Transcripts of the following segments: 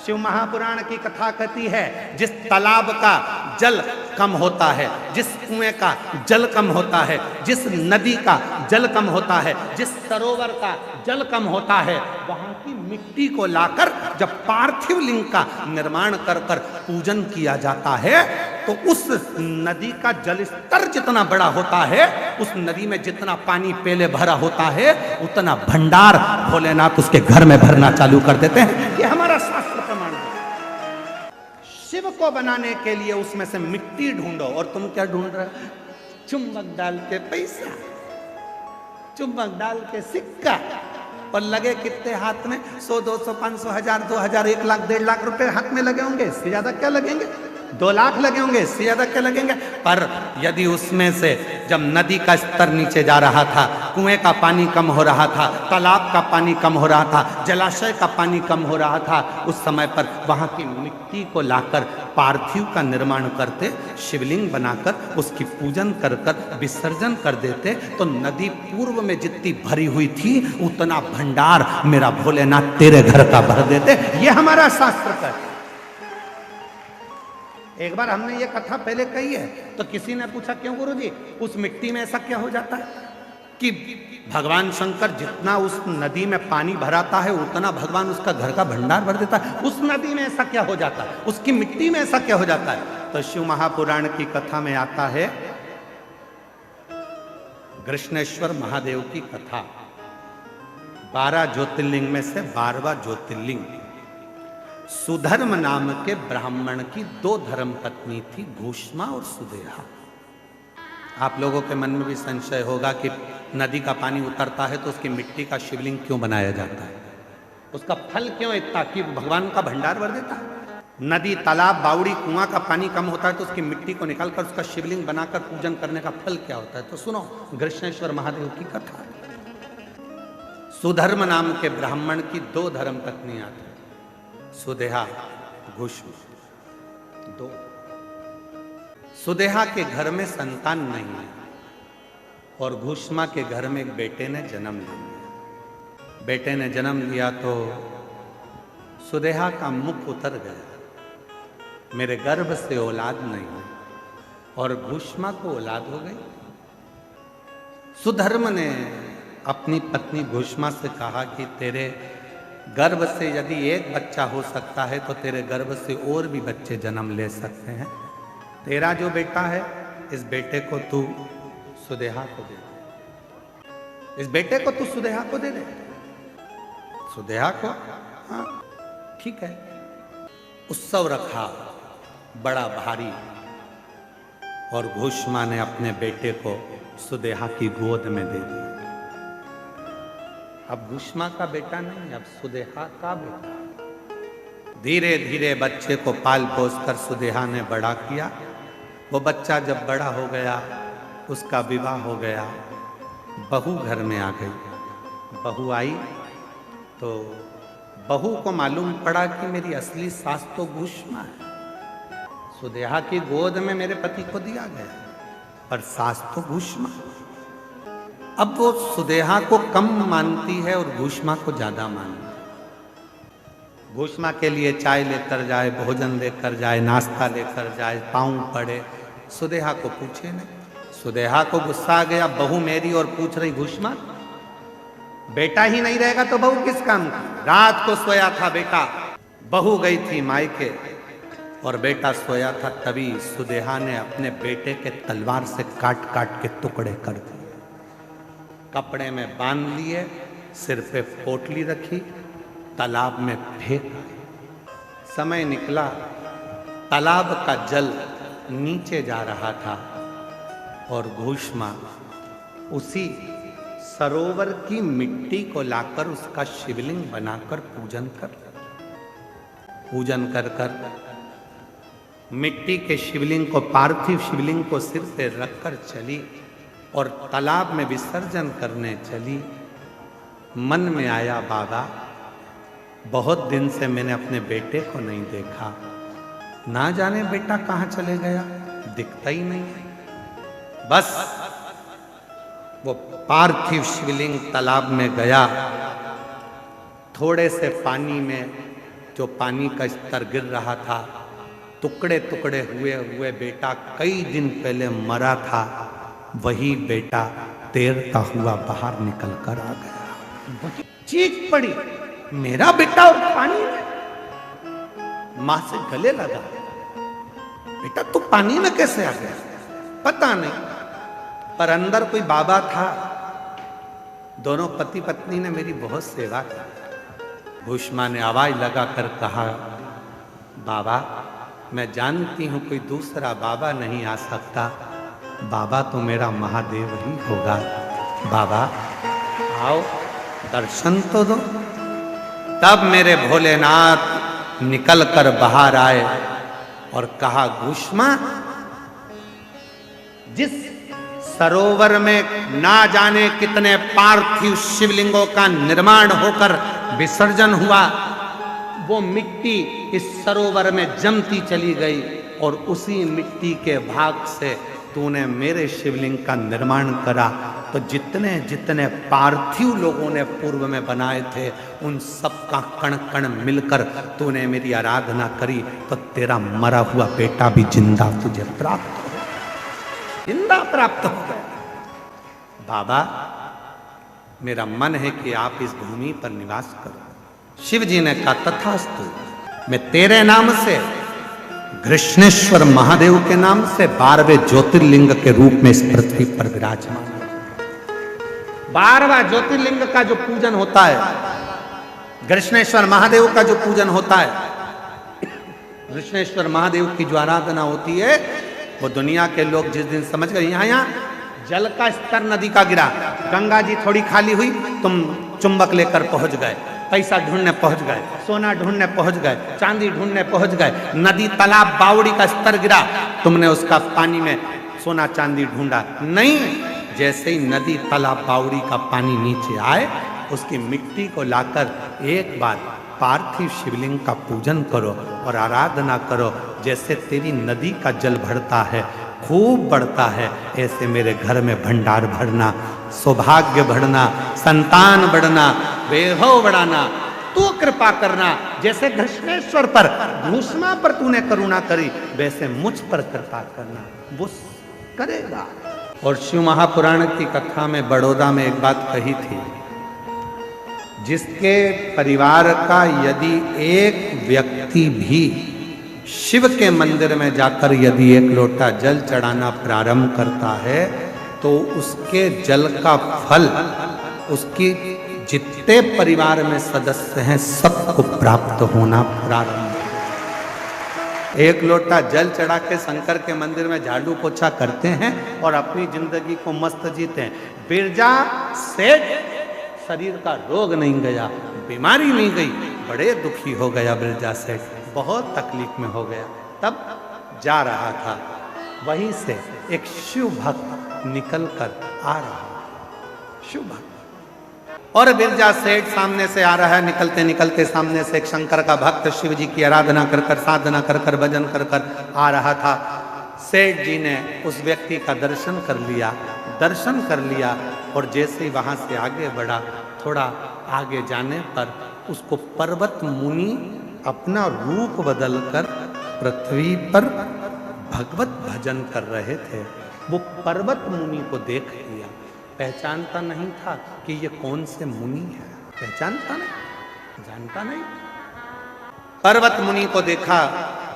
शिव महापुराण की कथा कहती है, जिस तालाब का जल कम होता है, जिस कुएं का जल कम होता है, जिस नदी का जल कम होता है, जिस सरोवर का जल कम होता है, वहां की मिट्टी को लाकर जब पार्थिव लिंग का निर्माण कर कर पूजन किया जाता है, तो उस नदी का जल स्तर जितना बड़ा होता है, उस नदी में जितना पानी पहले भरा होता है, उतना भंडार भोलेनाथ उसके घर में भरना चालू कर देते हैं। ये हमारा शास्त्र प्रमाण है। शिव को बनाने के लिए उसमें से मिट्टी ढूंढो, और तुम क्या ढूंढ रहे हो? चुंबक डाल के पैसा, चुंबक डाल के सिक्का, और लगे कितने हाथ में? 100, 200, 500, 1000, 2000, 1 लाख, 1.5 लाख रुपए हाथ में लगे होंगे। इससे ज्यादा क्या लगेंगे? 2 लाख लगे होंगे, इससे ज्यादा क्या लगेंगे? पर यदि उसमें से जब नदी का स्तर नीचे जा रहा था, कुएं का पानी कम हो रहा था, तालाब का पानी कम हो रहा था, जलाशय का पानी कम हो रहा था, उस समय पर वहां की मिट्टी को लाकर पार्थिव का निर्माण करते, शिवलिंग बनाकर उसकी पूजन कर कर विसर्जन कर देते, तो नदी पूर्व में जितनी भरी हुई थी उतना भंडार मेरा भोलेनाथ तेरे घर का भर देते। ये हमारा शास्त्र का है। एक बार हमने ये कथा पहले कही है, तो किसी ने पूछा, क्यों गुरुजी, उस मिट्टी में ऐसा क्या हो जाता है कि भगवान शंकर जितना उस नदी में पानी भराता है उतना भगवान उसका घर का भंडार भर देता है, उस नदी में ऐसा क्या हो जाता है, उसकी मिट्टी में ऐसा क्या हो जाता है? तो शिव महापुराण की कथा में आता है कृष्णेश्वर महादेव की कथा। 12 ज्योतिर्लिंग में से 12वां ज्योतिर्लिंग। सुधर्म नाम के ब्राह्मण की 2 धर्म पत्नी थी, भूष्मा और सुदेहा। आप लोगों के मन में भी संशय होगा कि नदी का पानी उतरता है तो उसकी मिट्टी का शिवलिंग क्यों बनाया जाता है, उसका फल क्यों इतना कि भगवान का भंडार भर देता है? नदी, तालाब, बावड़ी, कुआं का पानी कम होता है तो उसकी मिट्टी को निकालकर उसका शिवलिंग बनाकर पूजन करने का फल क्या होता है? तो सुनो कृष्णेश्वर महादेव की कथा। सुधर्म नाम के ब्राह्मण की 2 धर्म पत्नियां थी, सुदेहा, भूष्मा, 2। सुदेहा के घर में संतान नहीं है और भूष्मा के घर में एक बेटे ने जन्म लिया। बेटे ने जन्म लिया तो सुदेहा का मुख उतर गया, मेरे गर्भ से औलाद नहीं है, और भूष्मा को औलाद हो गई। सुधर्म ने अपनी पत्नी भूष्मा से कहा कि तेरे गर्भ से यदि एक बच्चा हो सकता है तो तेरे गर्भ से और भी बच्चे जन्म ले सकते हैं। तेरा जो बेटा है, इस बेटे को तू सुदेहा को दे दे, इस बेटे को तू सुदेहा को दे दे। सुदेहा को, हाँ ठीक है। उत्सव रखा बड़ा भारी, और भूष्मा ने अपने बेटे को सुदेहा की गोद में दे दिया। अब भूष्मा का बेटा नहीं, अब सुदेहा का बेटा। धीरे धीरे बच्चे को पाल पोस कर सुदेहा ने बड़ा किया। वो बच्चा जब बड़ा हो गया, उसका विवाह हो गया, बहू घर में आ गई। बहू आई तो बहू को मालूम पड़ा कि मेरी असली सास तो भूष्मा है। सुदेहा की गोद में मेरे पति को दिया गया, पर सास तो भूष्मा। अब वो सुदेहा को कम मानती है और भूष्मा को ज्यादा मानती है। भूष्मा के लिए चाय लेकर जाए, भोजन लेकर जाए, नाश्ता लेकर जाए, पाँव पड़े, सुदेहा को पूछे नहीं। सुदेहा को गुस्सा आ गया, बहू मेरी और पूछ रही भूष्मा। बेटा ही नहीं रहेगा तो बहू किस काम की? रात को सोया था बेटा, बहू गई थी मायके और बेटा सोया था, तभी सुदेहा ने अपने बेटे के तलवार से काट काट के टुकड़े कर दिए, कपड़े में बांध लिए, सिर पे पोटली रखी, तालाब में फेंक आए। समय निकला, तालाब का जल नीचे जा रहा था और भूष्मा उसी सरोवर की मिट्टी को लाकर उसका शिवलिंग बनाकर पूजन कर कर मिट्टी के शिवलिंग को, पार्थिव शिवलिंग को सिर पे रखकर चली और तालाब में विसर्जन करने चली। मन में आया, बाबा बहुत दिन से मैंने अपने बेटे को नहीं देखा, ना जाने बेटा कहाँ चले गया, दिखता ही नहीं है। बस वो पार्थिव शिवलिंग तालाब में गया, थोड़े से पानी में जो पानी का स्तर गिर रहा था, टुकड़े टुकड़े हुए हुए बेटा कई दिन पहले मरा था, वही बेटा तैरता हुआ बाहर निकल कर आ गया। चीख पड़ी, मेरा बेटा और पानी में। मां से गले लगा, बेटा तू पानी में कैसे आ गया? पता नहीं, पर अंदर कोई बाबा था। दोनों पति पत्नी ने मेरी बहुत सेवा की। भूष्मा ने आवाज लगाकर कहा, बाबा मैं जानती हूं कोई दूसरा बाबा नहीं आ सकता, बाबा तो मेरा महादेव ही होगा। बाबा आओ दर्शन तो दो। तब मेरे भोलेनाथ निकल कर बाहर आए और कहा, भूष्मा जिस सरोवर में ना जाने कितने पार्थिव शिवलिंगों का निर्माण होकर विसर्जन हुआ, वो मिट्टी इस सरोवर में जमती चली गई और उसी मिट्टी के भाग से तूने मेरे शिवलिंग का निर्माण करा। तो जितने जितने पार्थिव लोगों ने पूर्व में बनाए थे, उन सब का कण कण मिलकर तूने मेरी आराधना करी, तो तेरा मरा हुआ बेटा भी जिंदा तुझे प्राप्त हो, जिंदा प्राप्त हो गया। बाबा मेरा मन है कि आप इस भूमि पर निवास करो। शिव जी ने कहा, तथास्तु, मैं तेरे नाम से, कृष्णेश्वर महादेव के नाम से 12वें ज्योतिर्लिंग के रूप में इस पृथ्वी पर विराजमान। 12वां ज्योतिर्लिंग का जो पूजन होता है, कृष्णेश्वर महादेव का जो पूजन होता है, कृष्णेश्वर महादेव की जो आराधना होती है, वो दुनिया के लोग जिस दिन समझ गए यहाँ जल का स्तर नदी का गिरा, गंगा जी थोड़ी खाली हुई, तुम चुंबक लेकर पहुंच गए, पैसा ढूंढने पहुंच गए, सोना ढूंढने पहुंच गए, चांदी ढूंढने पहुंच गए। नदी तालाब बावड़ी का स्तर गिरा, तुमने उसका पानी में सोना चांदी ढूंढा नहीं। जैसे ही नदी तालाब बावड़ी का पानी नीचे आए, उसकी मिट्टी को लाकर एक बार पार्थिव शिवलिंग का पूजन करो और आराधना करो। जैसे तेरी नदी का जल बढ़ता है, खूब बढ़ता है, ऐसे मेरे घर में भंडार भरना, सौभाग्य बढ़ना, संतान बढ़ना, वैभव बढ़ाना, तू कृपा करना। जैसे कृष्णेश्वर पर, भूष्मा पर तूने करुणा करी, वैसे मुझ पर कृपा करना, वो करेगा। और शिव महापुराण की कथा में बड़ौदा में एक बात कही थी, जिसके परिवार का यदि एक व्यक्ति भी शिव के मंदिर में जाकर यदि एक लोटा जल चढ़ाना प्रारंभ करता है, तो उसके जल का फल उसकी जितने परिवार में सदस्य हैं सबको प्राप्त होना प्रारंभ। एक लोटा जल चढ़ा के शंकर के मंदिर में झाड़ू पोछा करते हैं और अपनी जिंदगी को मस्त जीते हैं। बिरजा सेठ शरीर का रोग नहीं गया, बीमारी नहीं गई, बड़े दुखी हो गया बिरजा सेठ, बहुत तकलीफ में हो गया। तब जा रहा था, वहीं से एक शिव भक्त निकल कर आ रहा, शिव भक्त, और बिरजा सेठ सामने से आ रहा है। निकलते निकलते सामने से एक शंकर का भक्त शिव जी की आराधना कर कर, साधना कर कर, भजन कर कर आ रहा था। सेठ जी ने उस व्यक्ति का दर्शन कर लिया, दर्शन कर लिया, और जैसे ही वहां से आगे बढ़ा, थोड़ा आगे जाने पर उसको पर्वत मुनि अपना रूप बदलकर पृथ्वी पर भगवत भजन कर रहे थे। वो पर्वत मुनि को देख लिया, पहचानता नहीं था कि ये कौन से मुनि है, पहचानता नहीं, जानता नहीं। पर्वत मुनि को देखा,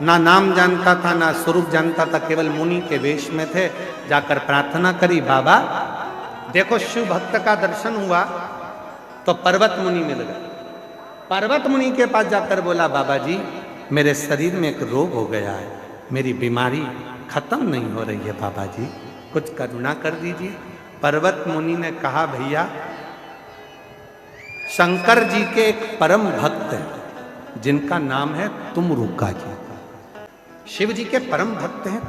ना नाम जानता था ना स्वरूप जानता था, केवल मुनि के वेश में थे। जाकर प्रार्थना करी, बाबा देखो शिव भक्त का दर्शन हुआ तो पर्वत मुनि मिल गए। पर्वत मुनि के पास जाकर बोला, बाबा जी मेरे शरीर में एक रोग हो गया है, मेरी बीमारी खत्म नहीं हो रही है, बाबा जी कुछ करुणा कर दीजिए। पर्वत मुनि ने कहा, भैया शंकर जी के एक परम भक्त हैं जिनका नाम है तुमरुका जी, शिव जी के परम भक्त हैं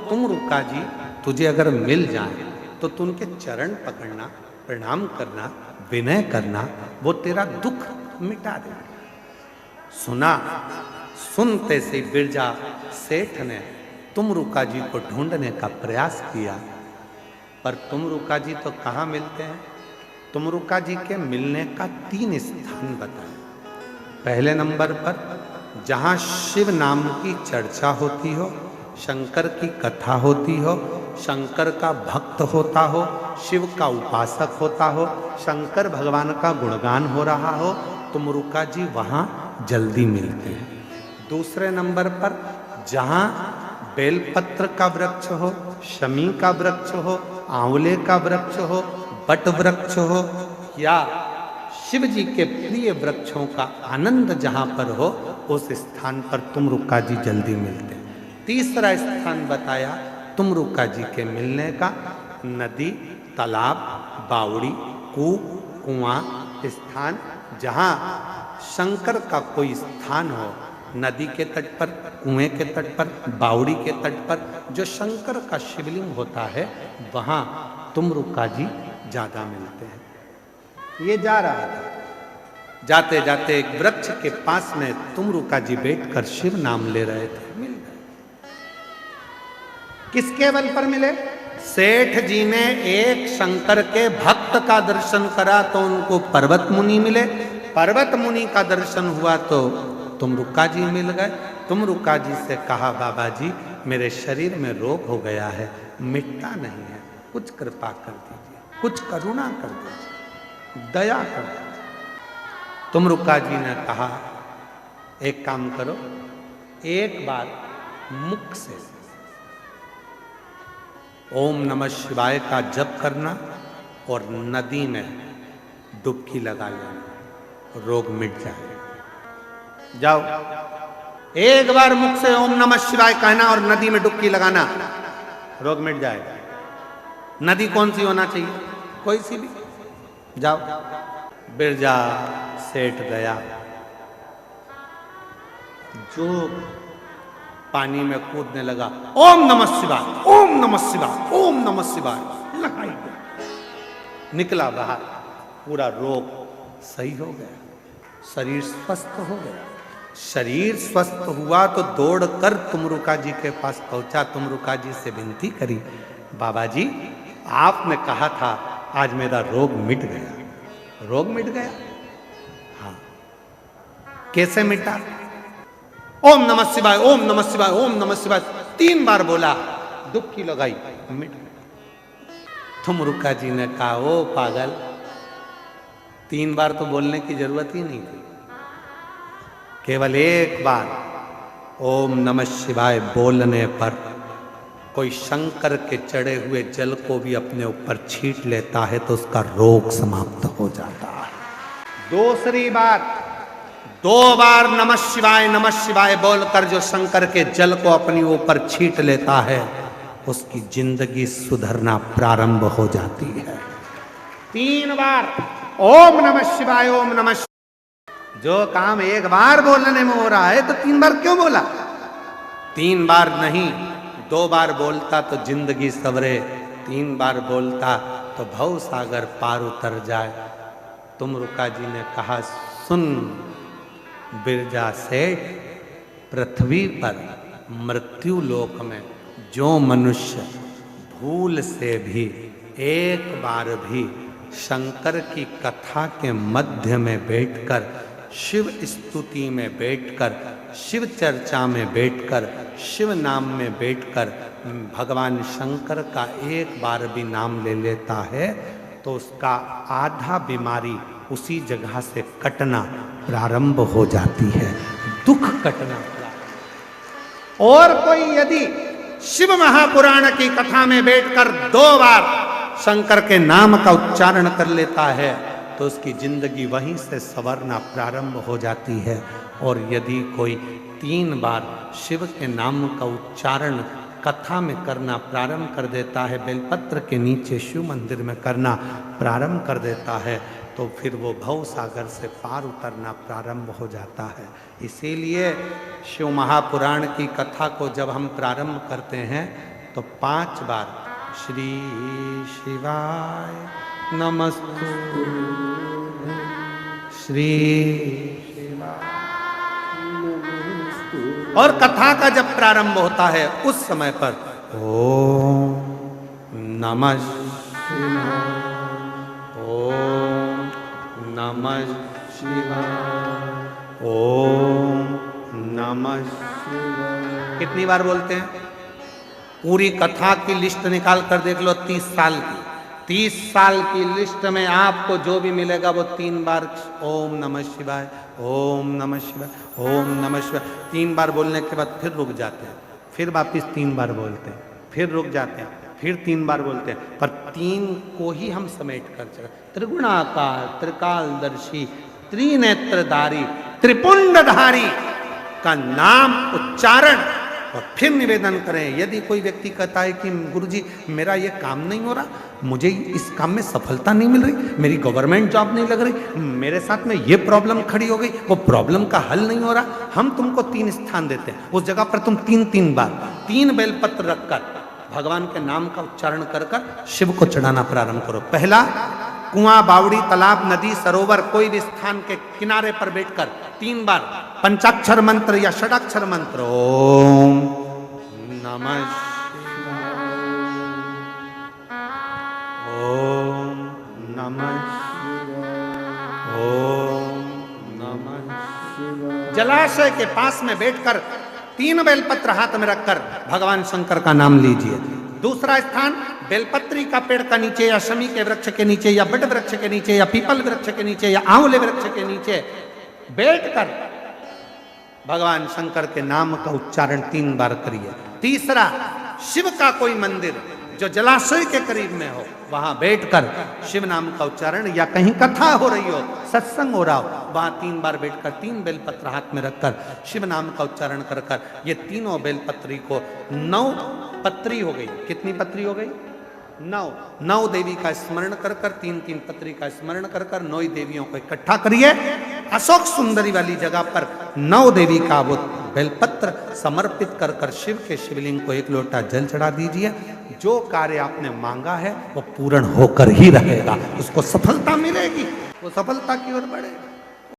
तुमरुका जी, तुझे अगर मिल जाए तो तू उनके चरण पकड़ना, प्रणाम करना, विनय करना, वो तेरा दुख मिटा देगा। सुनते से बिरजा सेठ ने तुमरुका जी को ढूंढने का प्रयास किया, पर तुमरुका जी तो कहाँ मिलते हैं। तुमरुका जी के मिलने का 3 स्थान बताए। पहले नंबर पर जहाँ शिव नाम की चर्चा होती हो, शंकर की कथा होती हो, शंकर का भक्त होता हो, शिव का उपासक होता हो, शंकर भगवान का गुणगान हो रहा हो, तो मुरुका जी वहाँ जल्दी मिलते हैं। दूसरे नंबर पर जहाँ बेलपत्र का वृक्ष हो, शमी का वृक्ष हो, आंवले का वृक्ष हो, बट वृक्ष हो, या शिव जी के प्रिय वृक्षों का आनंद जहाँ पर हो, उस स्थान पर तुमरुका जी जल्दी मिलते हैं। तीसरा स्थान बताया तुमरुका जी के मिलने का, नदी, तालाब, बावड़ी, कुआं स्थान, जहाँ शंकर का कोई स्थान हो, नदी के तट पर, कुएं के तट पर, बावड़ी के तट पर जो शंकर का शिवलिंग होता है, वहाँ तुमरुका जी ज़्यादा मिलते हैं। ये जा रहा था, जाते जाते एक वृक्ष के पास में तुमरुका जी बैठकर शिव नाम ले रहे थे, मिल गए। किसके बल पर मिले? सेठ जी ने एक शंकर के भक्त का दर्शन करा तो उनको पर्वत मुनि मिले, पर्वत मुनि का दर्शन हुआ तो तुमरुका जी मिल गए। तुमरुका जी से कहा, बाबा जी मेरे शरीर में रोग हो गया है, मिटता नहीं है, कुछ कृपा कर दीजिए, कुछ करुणा कर दीजिए, दया कर दीजिए। तुमरुका जी ने कहा, एक काम करो, एक बार मुख से ओम नमः शिवाय का जप करना और नदी में डुबकी लगा लेना, रोग मिट जाएगा। जाओ, एक बार मुख से ओम नमः शिवाय कहना और नदी में डुबकी लगाना, रोग मिट जाएगा। नदी कौन सी होना चाहिए? कोई सी भी। जाओ। बिरजा सेठ गया, जो पानी में कूदने लगा, ओम नमः शिवाय, ओम नमः शिवाय, ओम नमः शिवाय लगाई गया, निकला बाहर, पूरा रोग सही हो गया, शरीर स्वस्थ हो गया। शरीर स्वस्थ हुआ तो दौड़कर तुमरुका जी के पास पहुंचा, तुमरुका जी से विनती करी, बाबा जी आपने कहा था आज मेरा रोग मिट गया। रोग मिट गया? हाँ। कैसे मिटा? ओम नमः शिवाय, ओम नमः शिवाय, ओम नमः शिवाय 3 बार बोला, डुबकी लगाई, मिट गया। तुमरुका जी ने कहा, ओ पागल, 3 बार तो बोलने की जरूरत ही नहीं थी, केवल एक बार ओम नमः शिवाय बोलने पर कोई शंकर के चढ़े हुए जल को भी अपने ऊपर छींट लेता है तो उसका रोग समाप्त हो जाता है। दूसरी बार 2 बार नमः शिवाय बोलकर जो शंकर के जल को अपने ऊपर छींट लेता है, उसकी जिंदगी सुधरना प्रारंभ हो जाती है। 3 बार ओम नमः शिवाय, ओम नमः शिवाय। जो काम एक बार बोलने में हो रहा है तो 3 बार क्यों बोला? 3 बार नहीं, 2 बार बोलता तो जिंदगी सवरे, 3 बार बोलता तो भव सागर पार उतर जाए। तुमरुका जी ने कहा, सुन बिरजा सेठ, पृथ्वी पर मृत्यु लोक में जो मनुष्य भूल से भी एक बार भी शंकर की कथा के मध्य में बैठकर, शिव स्तुति में बैठकर, शिव चर्चा में बैठकर, शिव नाम में बैठकर भगवान शंकर का एक बार भी नाम ले लेता है तो उसका आधा बीमारी उसी जगह से कटना प्रारंभ हो जाती है, दुख कटना प्रारंभ। और कोई यदि शिव महापुराण की कथा में बैठकर 2 बार शंकर के नाम का उच्चारण कर लेता है तो उसकी जिंदगी वहीं से संवरना प्रारंभ हो जाती है। और यदि कोई 3 बार शिव के नाम का उच्चारण कथा में करना प्रारंभ कर देता है, बेलपत्र के नीचे शिव मंदिर में करना प्रारंभ कर देता है, तो फिर वो भव सागर से पार उतरना प्रारंभ हो जाता है। इसीलिए शिव महापुराण की कथा को जब हम प्रारंभ करते हैं तो 5 बार श्री शिवाय नमस्तु, श्री शिवाय नमस्तु। और कथा का जब प्रारंभ होता है उस समय पर ओम नमः शिवाय, ओम नमः शिवाय, ओम नमः शिवाय। कितनी बार बोलते हैं? पूरी कथा की लिस्ट निकाल कर देख लो, 30 साल की। 30 साल की लिस्ट में आपको जो भी मिलेगा वो 3 बार ओम नमः शिवाय, ओम नमः शिवाय, ओम नमः शिवाय 3 बार बोलने के बाद फिर रुक जाते हैं, फिर वापिस 3 बार बोलते हैं, फिर रुक जाते हैं, फिर 3 बार बोलते हैं। पर 3 को ही हम समेट कर चले। त्रिगुणाकार, त्रिकालदर्शी, त्रिनेत्रधारी, त्रिपुंडधारी का नाम उच्चारण और फिर निवेदन करें। यदि कोई व्यक्ति कहता है कि गुरुजी मेरा ये काम नहीं हो रहा, मुझे इस काम में सफलता नहीं मिल रही, मेरी गवर्नमेंट जॉब नहीं लग रही, मेरे साथ में ये प्रॉब्लम खड़ी हो गई, वो प्रॉब्लम का हल नहीं हो रहा, हम तुमको 3 स्थान देते हैं। उस जगह पर तुम 3 बार 3 बेलपत्र रखकर भगवान के नाम का उच्चारण कर कर शिव को चढ़ाना प्रारंभ करो। पहला, कुआं, बावड़ी, तालाब, नदी, सरोवर, कोई भी स्थान के किनारे पर बैठकर 3 बार पंचाक्षर मंत्र या षडाक्षर मंत्र ओम नमः शिवाय, ओम नमः शिवाय, ओम नमः शिवाय। जलाशय के पास में बैठकर 3 बेलपत्र हाथ में रखकर भगवान शंकर का नाम लीजिए। दूसरा स्थान, बेलपत्री का पेड़ का नीचे या शमी के वृक्ष के नीचे या बट वृक्ष के नीचे या पीपल वृक्ष के नीचे या आंवले वृक्ष के नीचे बैठकर भगवान शंकर के नाम का उच्चारण 3 बार करिए। तीसरा, शिव का कोई मंदिर जो जलाशय के करीब में हो, वहां बैठकर शिव नाम का उच्चारण, या कहीं कथा हो रही हो, सत्संग हो रहा हो, वहां 3 बार बैठकर 3 बेलपत्र हाथ में रखकर शिव नाम का उच्चारण कर कर ये तीनों बेलपत्री को 9 पत्री हो गई। कितनी पत्री हो गई? 9 देवी का स्मरण कर कर 3 पत्री का स्मरण कर कर 9 देवियों को इकट्ठा करिए। अशोक सुंदरी वाली जगह पर 9 देवी का वो बेलपत्र समर्पित कर कर शिव के शिवलिंग को 1 लोटा जल चढ़ा दीजिए। जो कार्य आपने मांगा है वो पूर्ण होकर ही रहेगा, उसको सफलता मिलेगी, वो सफलता की ओर बढ़ेगा।